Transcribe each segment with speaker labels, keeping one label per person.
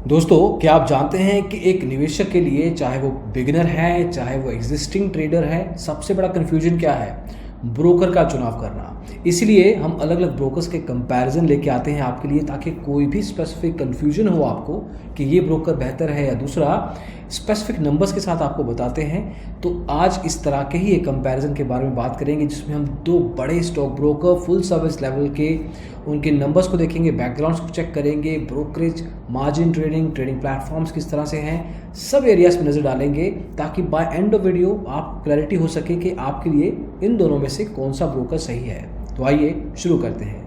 Speaker 1: दोस्तों, क्या आप जानते हैं कि एक निवेशक के लिए चाहे वो बिगिनर है, चाहे वो एग्जिस्टिंग ट्रेडर है, सबसे बड़ा कन्फ्यूजन क्या है? ब्रोकर का चुनाव करना। इसलिए हम अलग अलग ब्रोकर्स के कंपैरिजन लेके आते हैं आपके लिए, ताकि कोई भी स्पेसिफिक कन्फ्यूजन हो आपको कि ये ब्रोकर बेहतर है या दूसरा, स्पेसिफिक नंबर्स के साथ आपको बताते हैं। तो आज इस तरह के ही एक कंपैरिजन के बारे में बात करेंगे, जिसमें हम दो बड़े stock broker full service level के उनके नंबर्स को देखेंगे, बैकग्राउंड्स को चेक करेंगे, brokerage, margin trading, trading platforms किस तरह से हैं, सब एरियाज में नज़र डालेंगे, ताकि बाय एंड ऑफ वीडियो आप क्लैरिटी हो सके कि आपके लिए इन दोनों में से कौन सा ब्रोकर सही है। तो आइए शुरू करते हैं।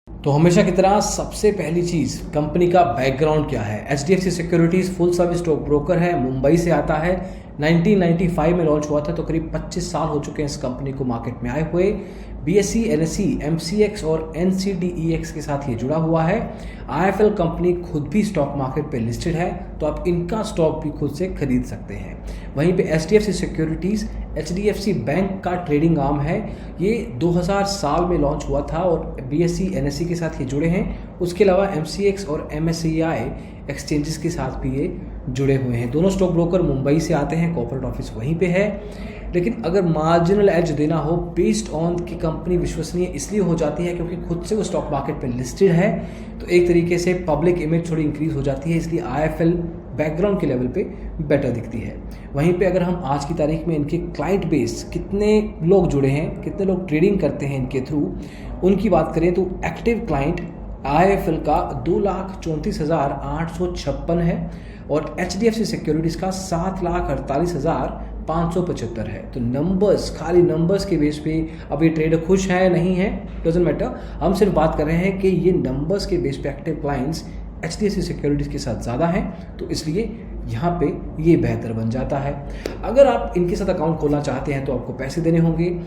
Speaker 1: तो हमेशा की तरह सबसे पहली चीज़, कंपनी का बैकग्राउंड क्या है। HDFC securities full service stock broker है, मुंबई से आता है। 1995 में लॉन्च हुआ था, तो करीब 25 साल हो चुके हैं इस कंपनी को मार्केट में आए हुए। BSE, NSE, MCX और NCDEX के साथ ये जुड़ा हुआ है। IIFL कंपनी खुद भी स्टॉक मार्केट पे लिस्टेड है, तो आप इनका स्टॉक भी खुद से खरीद सकते हैं। वहीं पे HDFC सिक्योरिटीज़ HDFC बैंक का ट्रेडिंग आर्म है। ये 2000 साल में लॉन्च हुआ था और BSE, NSE के साथ ये जुड़े हैं। उसके अलावा MCX और MSCI एक्सचेंजेस के साथ भी ये जुड़े हुए हैं। दोनों स्टॉक ब्रोकर मुंबई से आते हैं, कॉर्पोरेट ऑफिस वहीं पे है। लेकिन अगर मार्जिनल एज देना हो बेस्ड ऑन की कंपनी विश्वसनीय इसलिए हो जाती है क्योंकि खुद से वो स्टॉक मार्केट पे लिस्टेड है, तो एक तरीके से पब्लिक इमेज थोड़ी इंक्रीज हो जाती है, इसलिए IIFL बैकग्राउंड के लेवल पे बेटर दिखती है। वहीं पे अगर हम आज की तारीख में इनके क्लाइंट बेस, कितने लोग जुड़े हैं, कितने लोग ट्रेडिंग करते हैं इनके थ्रू, उनकी बात करें तो एक्टिव क्लाइंट IIFL का 2,34,856 है और HDFC सिक्योरिटीज़ का 7,48,575 है। तो नंबर्स, खाली नंबर्स के बेस पे अब ये ट्रेडर खुश है नहीं है, डजंट मैटर। हम सिर्फ बात कर रहे हैं कि ये नंबर्स के बेस पे एक्टिव क्लाइंट्स HDFC सिक्योरिटीज़ के साथ ज़्यादा हैं, तो इसलिए यहाँ पे ये बेहतर बन जाता है। अगर आप इनके साथ अकाउंट खोलना चाहते हैं तो आपको पैसे देने होंगे।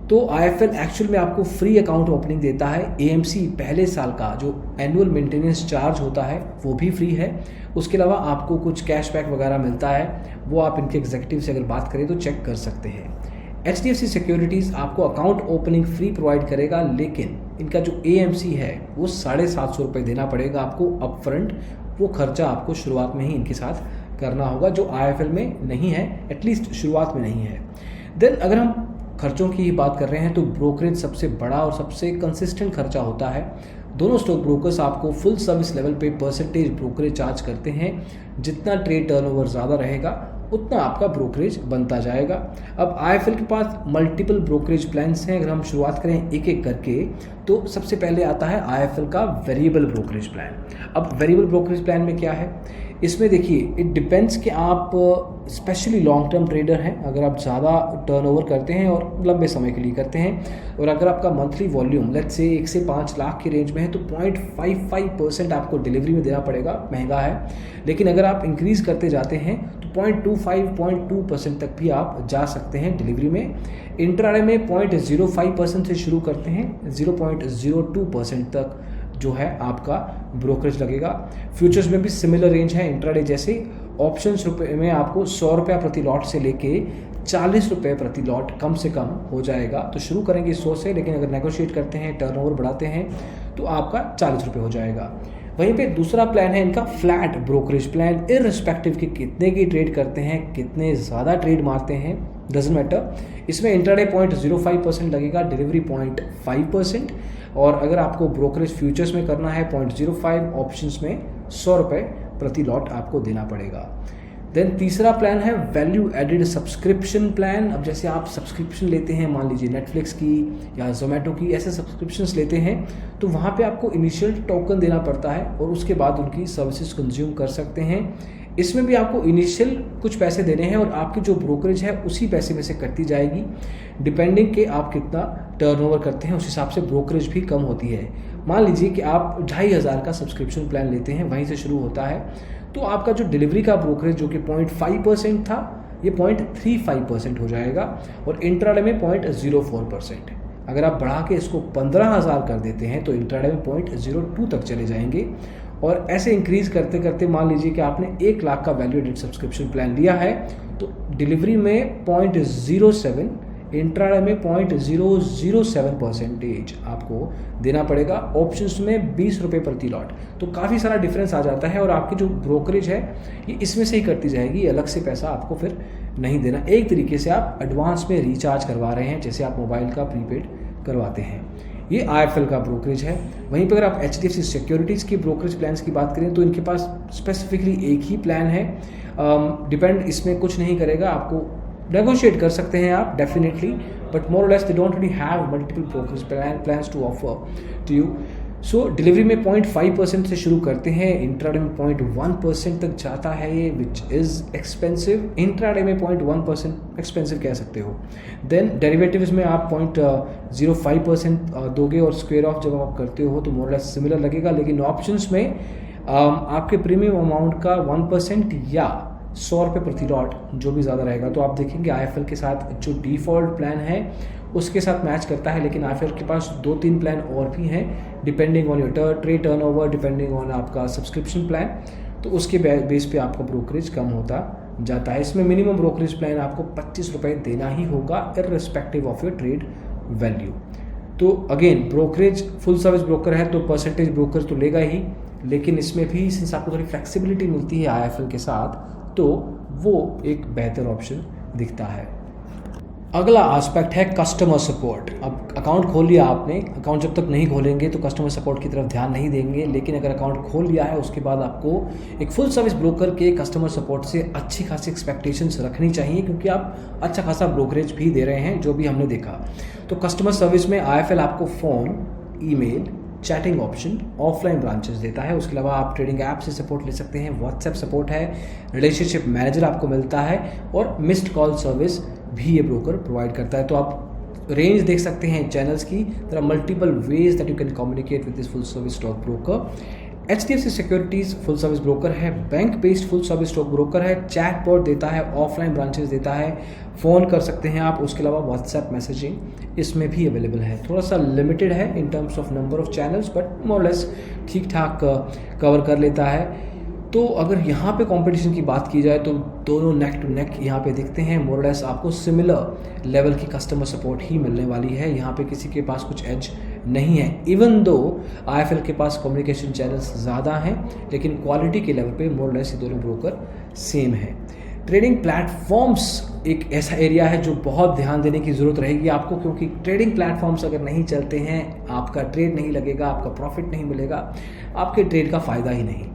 Speaker 1: तो IIFL एक्चुअल में आपको फ्री अकाउंट ओपनिंग देता है। AMC पहले साल का जो एनुअल मेंटेनेंस चार्ज होता है वो भी फ्री है। उसके अलावा आपको कुछ कैशबैक वगैरह मिलता है, वो आप इनके एग्जीक्यूटिव से अगर बात करें तो चेक कर सकते हैं। HDFC सिक्योरिटीज़ आपको अकाउंट ओपनिंग फ्री प्रोवाइड करेगा, लेकिन इनका जो AMC है वो 750 रुपये देना पड़ेगा आपको अपफ्रंट। वो खर्चा आपको शुरुआत में ही इनके साथ करना होगा, जो IIFL में नहीं है, एटलीस्ट शुरुआत में नहीं है। देन अगर हम खर्चों की ही बात कर रहे हैं तो ब्रोकरेज सबसे बड़ा और सबसे कंसिस्टेंट खर्चा होता है। दोनों स्टॉक ब्रोकर्स आपको फुल सर्विस लेवल पे परसेंटेज ब्रोकरेज चार्ज करते हैं। जितना ट्रेड टर्नओवर ज़्यादा रहेगा उतना आपका ब्रोकरेज बनता जाएगा। अब IIFL के पास मल्टीपल ब्रोकरेज प्लान्स हैं। अगर हम शुरुआत करें एक एक करके, तो सबसे पहले आता है IIFL का वेरिएबल ब्रोकरेज प्लान। अब वेरिएबल ब्रोकरेज प्लान में क्या है, इसमें देखिए इट डिपेंड्स कि आप स्पेशली लॉन्ग टर्म ट्रेडर हैं, अगर आप ज़्यादा टर्नओवर करते हैं और लंबे समय के लिए करते हैं, और अगर आपका मंथली वॉल्यूम लेट्स से 1 से 5 लाख की रेंज में है, तो 0.55% आपको डिलीवरी में देना पड़ेगा, महंगा है। लेकिन अगर आप इंक्रीज़ करते जाते हैं तो 0.25-0.2% तक भी आप जा सकते हैं डिलीवरी में। इंट्राडे में 0.05% से शुरू करते हैं, 0.02% तक जो है आपका ब्रोकरेज लगेगा। फ्यूचर्स में भी सिमिलर रेंज है इंट्राडे जैसे। ऑप्शंस रुपये में आपको 100 रुपया प्रति लॉट से लेके 40 रुपये प्रति लॉट कम से कम हो जाएगा। तो शुरू करेंगे 100 से, लेकिन अगर नेगोशिएट करते हैं, टर्नओवर बढ़ाते हैं, तो आपका 40 रुपये हो जाएगा। वहीं पे दूसरा प्लान है इनका फ्लैट ब्रोकरेज प्लान। इररिस्पेक्टिव कि कितने की ट्रेड करते हैं, कितने ज़्यादा ट्रेड मारते हैं, डजंट मैटर। इसमें इंट्राडे 0.05% लगेगा, डिलीवरी 0.5%, और अगर आपको ब्रोकरेज फ्यूचर्स में करना है 0.05, ऑप्शंस में 100 रुपये प्रति लॉट आपको देना पड़ेगा। देन तीसरा प्लान है वैल्यू एडेड सब्सक्रिप्शन प्लान। अब जैसे आप सब्सक्रिप्शन लेते हैं, मान लीजिए नेटफ्लिक्स की या जोमेटो की, ऐसे सब्सक्रिप्शंस लेते हैं, तो वहाँ पे आपको इनिशियल टोकन देना पड़ता है और उसके बाद उनकी सर्विसेज कंज्यूम कर सकते हैं। इसमें भी आपको इनिशियल कुछ पैसे देने हैं और आपकी जो ब्रोकरेज है उसी पैसे में से कटती जाएगी। डिपेंडिंग कि आप कितना टर्नओवर करते हैं उस हिसाब से ब्रोकरेज भी कम होती है। मान लीजिए कि आप 2,500 का सब्सक्रिप्शन प्लान लेते हैं, वहीं से शुरू होता है, तो आपका जो डिलीवरी का ब्रोकरेज जो कि 0.5% था, ये 0.35% हो जाएगा और इंट्राडे में 0.04%। अगर आप बढ़ा के इसको 15,000 कर देते हैं तो इंट्राडे में 0.02 तक चले जाएंगे। और ऐसे इंक्रीज करते करते मान लीजिए कि आपने 1 लाख का वैल्यू एडेड सब्सक्रिप्शन प्लान लिया है तो डिलीवरी में 0.07, इंट्राडे में 0.007% आपको देना पड़ेगा, ऑप्शंस में 20 रुपये प्रति लॉट। तो काफ़ी सारा डिफरेंस आ जाता है और आपकी जो ब्रोकरेज है ये इसमें से ही करती जाएगी, अलग से पैसा आपको फिर नहीं देना। एक तरीके से आप एडवांस में रिचार्ज करवा रहे हैं, जैसे आप मोबाइल का प्रीपेड करवाते हैं। ये IIFL का ब्रोकरेज है। वहीं पर अगर आप HDFC सिक्योरिटीज़ की ब्रोकरेज प्लान्स की बात करें तो इनके पास स्पेसिफिकली एक ही प्लान है। डिपेंड इसमें कुछ नहीं करेगा, आपको नेगोशिएट कर सकते हैं आप डेफिनेटली, बट मोर और less they don't really have multiple brokerage plans to offer to you. So delivery में 0.5% से शुरू करते हैं, इंट्राडे में 0.1% तक जाता है ये, विच इज़ एक्सपेंसिव। इंट्राडे में 0.1% एक्सपेंसिव कह सकते हो। देन डेरिवेटिव्स में आप 0.05% दोगे और स्क्वायर ऑफ जब आप करते हो तो मोर लेस सिमिलर लगेगा, लेकिन ऑप्शंस में आपके प्रीमियम अमाउंट का 1% या 100 रुपये प्रति लॉट जो भी ज़्यादा रहेगा। तो आप देखेंगे IIFL के साथ जो डिफ़ॉल्ट प्लान है उसके साथ मैच करता है, लेकिन IIFL के पास 2-3 प्लान और भी हैं depending on your trade turnover, depending on आपका सब्सक्रिप्शन प्लान, तो उसके बेस पे आपका ब्रोकरेज कम होता जाता है। इसमें मिनिमम ब्रोकरेज प्लान आपको 25 रुपये देना ही होगा irrespective of your trade value. तो again brokerage full service broker है तो परसेंटेज ब्रोकर तो लेगा ही, लेकिन इसमें भी सिंस आपको थोड़ी फ्लेक्सिबिलिटी मिलती है IIFL के साथ तो वो एक बेहतर ऑप्शन दिखता है। अगला एस्पेक्ट है कस्टमर सपोर्ट। अब अकाउंट खोल लिया आपने, अकाउंट जब तक नहीं खोलेंगे तो कस्टमर सपोर्ट की तरफ ध्यान नहीं देंगे, लेकिन अगर अकाउंट खोल लिया है उसके बाद आपको एक फुल सर्विस ब्रोकर के कस्टमर सपोर्ट से अच्छी खासी एक्सपेक्टेशंस रखनी चाहिए, क्योंकि आप अच्छा खासा ब्रोकरेज भी दे रहे हैं जो भी हमने देखा। तो कस्टमर सर्विस में IIFL आपको phone, email, chatting option, offline branches देता है। उसके अलावा आप ट्रेडिंग ऐप से सपोर्ट ले सकते हैं, व्हाट्सएप सपोर्ट है, रिलेशनशिप मैनेजर आपको मिलता है और मिस्ड कॉल सर्विस भी ये ब्रोकर प्रोवाइड करता है। तो आप रेंज देख सकते हैं चैनल्स की, there are multiple ways that you can communicate with this full service stock broker. HDFC securities full service broker है, bank based full service stock broker है, चैटबॉट देता है, ऑफलाइन ब्रांचेस देता है, फ़ोन कर सकते हैं आप, उसके अलावा व्हाट्सएप मैसेजिंग इसमें भी अवेलेबल है। थोड़ा सा लिमिटेड है in terms of number of channels, but more less ठीक ठाक कवर कर लेता है। तो अगर यहाँ पे कंपटीशन की बात की जाए तो दोनों नेक टू नेक यहाँ पे दिखते हैं। मोर लेस आपको सिमिलर लेवल की कस्टमर सपोर्ट ही मिलने वाली है, यहाँ पे किसी के पास कुछ एज नहीं है। इवन दो IIFL के पास कम्युनिकेशन चैनल्स ज़्यादा हैं, लेकिन क्वालिटी के लेवल पे मोर लेस ये दोनों ब्रोकर सेम है। ट्रेडिंग प्लेटफॉर्म्स एक ऐसा एरिया है जो बहुत ध्यान देने की ज़रूरत रहेगी आपको, क्योंकि ट्रेडिंग प्लेटफॉर्म्स अगर नहीं चलते हैं आपका ट्रेड नहीं लगेगा, आपका प्रॉफिट नहीं मिलेगा, आपके ट्रेड का फ़ायदा ही नहीं।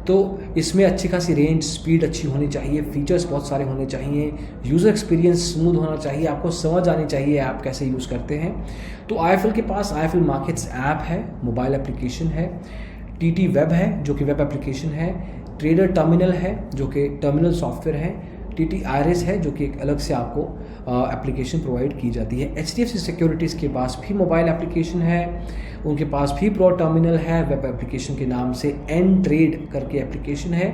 Speaker 1: तो इसमें अच्छी खासी रेंज, स्पीड अच्छी होनी चाहिए, फीचर्स बहुत सारे होने चाहिए, यूज़र एक्सपीरियंस स्मूथ होना चाहिए, आपको समझ आनी चाहिए ऐप कैसे यूज़ करते हैं। तो IIFL के पास IIFL मार्केट्स ऐप है, मोबाइल एप्लीकेशन है, TT वेब है जो कि वेब एप्लीकेशन है, ट्रेडर टर्मिनल है जो कि टर्मिनल सॉफ्टवेयर है, TT IRIS है जो कि एक अलग से आपको एप्लीकेशन प्रोवाइड की जाती है। HDFC सिक्योरिटीज़ के पास भी मोबाइल एप्लीकेशन है, उनके पास भी प्रो टर्मिनल है, वेब एप्लीकेशन के नाम से एन ट्रेड करके एप्लीकेशन है।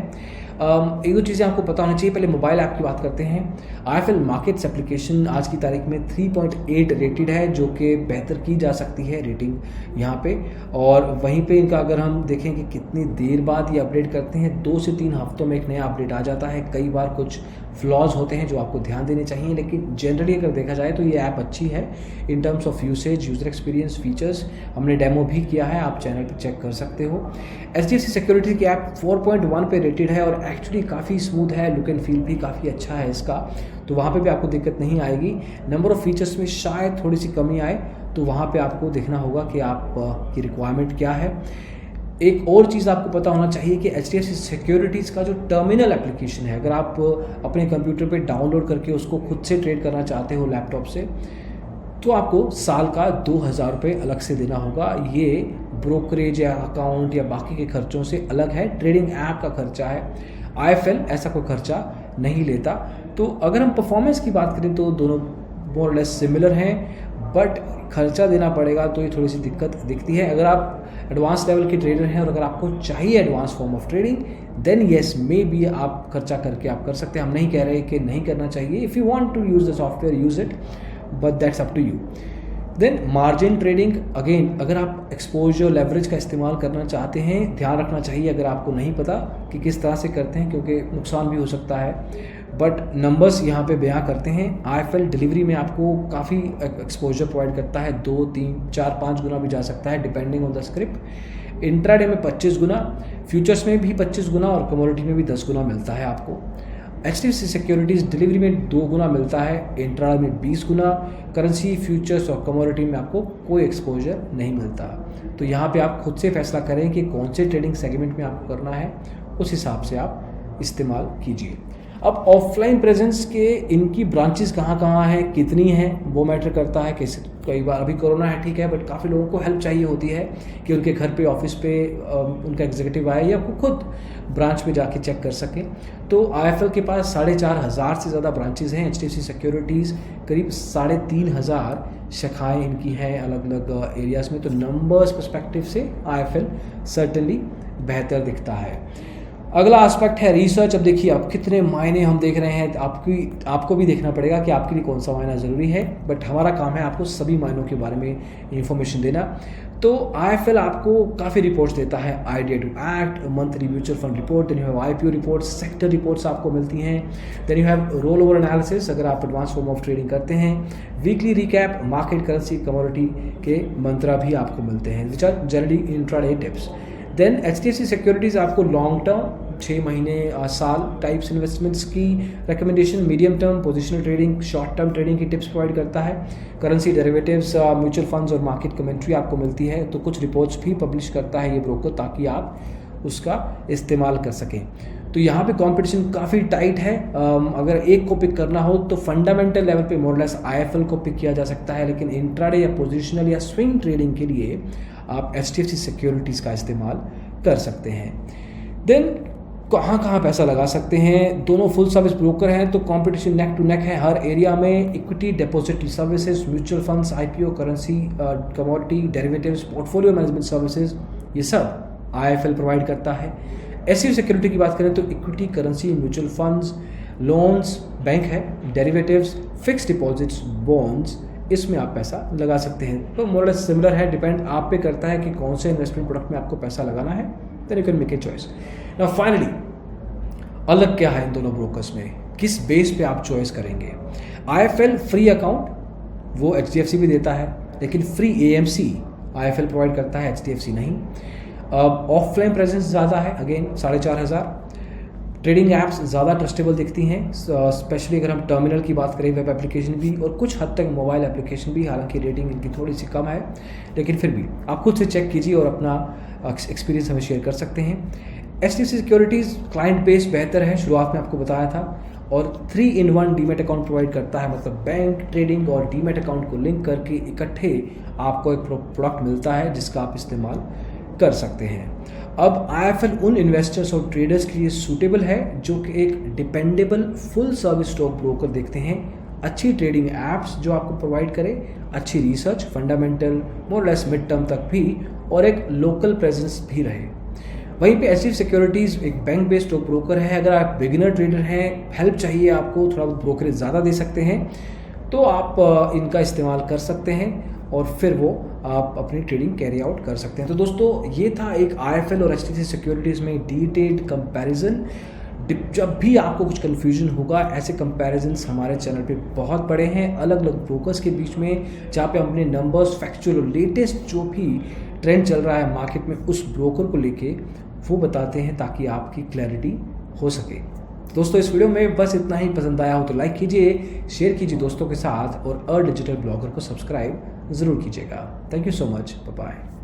Speaker 1: एक दो चीज़ें आपको पता होनी चाहिए। पहले मोबाइल ऐप की बात करते हैं। IIFL मार्केट्स एप्लीकेशन आज की तारीख में 3.8 रेटेड है, जो कि बेहतर की जा सकती है रेटिंग यहाँ पे। और वहीं पे इनका अगर हम देखें कि कितनी देर बाद ये अपडेट करते हैं, 2 से 3 हफ्तों में एक नया अपडेट आ जाता है। कई बार कुछ फ्लॉज होते हैं जो आपको ध्यान देने चाहिए, लेकिन जनरली अगर देखा जाए तो ये ऐप अच्छी है in terms of usage, user experience, features. हमने डेमो भी किया है, आप चैनल पर चेक कर सकते हो। HDFC सिक्योरिटी की ऐप 4.1 पे रेटेड है और एक्चुअली काफ़ी स्मूथ है, लुक एंड फील भी काफ़ी अच्छा है इसका, तो वहाँ पे भी आपको दिक्कत नहीं आएगी। नंबर ऑफ़ फीचर्स में शायद थोड़ी सी कमी आए, तो वहाँ पे आपको देखना होगा कि आप की रिक्वायरमेंट क्या है। एक और चीज़ आपको पता होना चाहिए कि HDFC सिक्योरिटीज़ का जो टर्मिनल एप्लीकेशन है, अगर आप अपने कंप्यूटर पे डाउनलोड करके उसको खुद से ट्रेड करना चाहते हो लैपटॉप से, तो आपको साल का 2,000 रुपये अलग से देना होगा। ये ब्रोकरेज या अकाउंट या बाकी के खर्चों से अलग है, ट्रेडिंग ऐप का खर्चा है। IIFL ऐसा कोई खर्चा नहीं लेता। तो अगर हम परफॉर्मेंस की बात करें तो दोनों मोर लेस सिमिलर हैं, बट खर्चा देना पड़ेगा तो ये थोड़ी सी दिक्कत दिखती है। अगर आप एडवांस लेवल के ट्रेडर हैं और अगर आपको चाहिए advance form of trading, then yes maybe आप खर्चा करके आप कर सकते हैं। हम नहीं कह रहे कि नहीं करना चाहिए। If you want to use the software use it, but that's up to you. Then margin trading, again अगर आप एक्सपोजर लेवरेज का इस्तेमाल करना चाहते हैं, ध्यान रखना चाहिए अगर आपको नहीं पता कि किस तरह से करते हैं, क्योंकि नुकसान भी हो सकता है, बट नंबर्स यहाँ पे बयां करते हैं। IFL डिलीवरी में आपको काफ़ी एक्सपोजर प्रोवाइड करता है, 2, 3, 4, 5 गुना भी जा सकता है depending on the script. Intraday में 25 गुना, फ्यूचर्स में भी 25 गुना और कमोडिटी में भी 10 गुना मिलता है आपको। HDFC सिक्योरिटीज़ डिलीवरी में 2 गुना मिलता है, इंट्राडे में 20 गुना, करेंसी, फ्यूचर्स और कमोडिटी में आपको कोई एक्सपोजर नहीं मिलता। तो यहाँ पे आप खुद से फैसला करें कि कौन से ट्रेडिंग सेगमेंट में आपको करना है, उस हिसाब से आप इस्तेमाल कीजिए। अब ऑफलाइन प्रेजेंस के इनकी ब्रांचेस कहाँ कहाँ हैं, कितनी हैं, वो मैटर करता है। कैसे कई बार अभी कोरोना है ठीक है, बट काफ़ी लोगों को हेल्प चाहिए होती है कि उनके घर पे, ऑफिस पे उनका एग्जीक्यूटिव आए या वो खुद ब्रांच पे जाके चेक कर सकें। तो IFL के पास 4,500 से ज़्यादा ब्रांचेज हैं। HDFC सिक्योरिटीज़ करीब 3,500 शाखाएँ इनकी हैं अलग अलग एरियाज़ में। तो नंबर्स पर्सपेक्टिव से IFL सर्टनली बेहतर दिखता है। अगला एस्पेक्ट है रिसर्च। अब देखिए अब कितने मायने हम देख रहे हैं, आपको भी देखना पड़ेगा कि आपके लिए कौन सा मायना ज़रूरी है, बट हमारा काम है आपको सभी मायनों के बारे में इंफॉर्मेशन देना। तो IFL आपको काफ़ी रिपोर्ट्स देता है, idea to act, monthly mutual fund report, then you have IPO reports, sector reports आपको मिलती हैं, then you have roll over analysis अगर आप एडवांस फॉर्म ऑफ ट्रेडिंग करते हैं, weekly recap, market, currency, commodity के मंत्रा भी आपको मिलते हैं, which are generally intraday tips. Then HDFC securities आपको लॉन्ग टर्म 6 महीने साल टाइप्स इन्वेस्टमेंट्स की recommendation, medium term positional trading, short term trading की टिप्स प्रोवाइड करता है, करेंसी, डेरिवेटिव्स, म्यूचुअल फंड्स और मार्केट कमेंट्री आपको मिलती है। तो कुछ रिपोर्ट्स भी पब्लिश करता है ये ब्रोकर ताकि आप उसका इस्तेमाल कर सकें। तो यहाँ पे कंपटीशन काफ़ी टाइट है। अगर एक को पिक करना हो तो फंडामेंटल लेवल पे मोरलेस IFL को पिक किया जा सकता है, लेकिन इंट्राडे या पोजिशनल या स्विंग ट्रेडिंग के लिए आप HDFC सिक्योरिटीज़ का इस्तेमाल कर सकते हैं। देन कहाँ कहाँ पैसा लगा सकते हैं, दोनों फुल सर्विस ब्रोकर हैं तो कंपटीशन नेक टू नेक है हर एरिया में। Equity, depository services, mutual funds, IPO, currency, commodity, derivatives, portfolio management services, ये सब IFL प्रोवाइड करता है। HDFC सिक्योरिटी की बात करें तो equity, currency, mutual funds, loans, bank है, डेरिवेटिव्स, फिक्स डिपॉजिट्स, बॉन्ड्स, इसमें आप पैसा लगा सकते हैं। तो मोर लेस सिमिलर है, डिपेंड आप पे करता है कि कौन से इन्वेस्टमेंट प्रोडक्ट में आपको पैसा लगाना है, then you can make a choice. Now finally अलग क्या है इन दोनों ब्रोकर्स में, किस बेस पे आप चॉइस करेंगे। IFL फ्री अकाउंट वो HDFC भी देता है, लेकिन फ्री AMC IFL प्रोवाइड करता है, HDFC नहीं। ऑफलाइन प्रेजेंस ज़्यादा है, अगेन 4,500। ट्रेडिंग ऐप्स ज़्यादा ट्रस्टेबल दिखती हैं, स्पेशली अगर हम टर्मिनल की बात करें, वेब एप्लीकेशन भी और कुछ हद तक मोबाइल एप्लीकेशन भी, हालांकि रेटिंग इनकी थोड़ी सी कम है, लेकिन फिर भी आप खुद से चेक कीजिए और अपना एक्सपीरियंस हमें शेयर कर सकते हैं। HDFC सिक्योरिटीज़ क्लाइंट बेस बेहतर है, शुरुआत में आपको बताया था, और 3-in-1 डीमेट अकाउंट प्रोवाइड करता है, मतलब बैंक, ट्रेडिंग और डीमेट अकाउंट को लिंक करके इकट्ठे आपको एक प्रोडक्ट मिलता है जिसका आप इस्तेमाल कर सकते हैं। अब IFL उन इन्वेस्टर्स और ट्रेडर्स के लिए सूटेबल है जो कि एक dependable full service stock broker देखते हैं, अच्छी ट्रेडिंग एप्स जो आपको प्रोवाइड करे, अच्छी research, fundamental, more less mid term तक भी, और एक लोकल प्रेजेंस भी रहे। वहीं पे HDFC सिक्योरिटीज़ एक बैंक बेस्ड स्टॉक ब्रोकर है। अगर आप बिगिनर ट्रेडर हैं, हेल्प चाहिए आपको, थोड़ा बहुत ब्रोकरेज ज़्यादा दे सकते हैं, तो आप इनका इस्तेमाल कर सकते हैं और फिर वो आप अपनी ट्रेडिंग कैरी आउट कर सकते हैं। तो दोस्तों ये था एक IFL और HDFC सिक्योरिटीज़ में डिटेल्ड कंपैरिजन। जब भी आपको कुछ कन्फ्यूजन होगा, ऐसे कंपैरिजन्स हमारे चैनल पे बहुत पड़े हैं अलग अलग ब्रोकर्स के बीच में, जहाँ पे हमने नंबर्स, फैक्चुअल और लेटेस्ट जो भी ट्रेंड चल रहा है मार्केट में उस ब्रोकर को लेके वो बताते हैं ताकि आपकी क्लैरिटी हो सके। दोस्तों इस वीडियो में बस इतना ही। पसंद आया हो तो लाइक कीजिए, शेयर कीजिए दोस्तों के साथ, और डिजिटल ब्लॉगर को सब्सक्राइब ज़रूर कीजिएगा। Thank you so much, bye bye.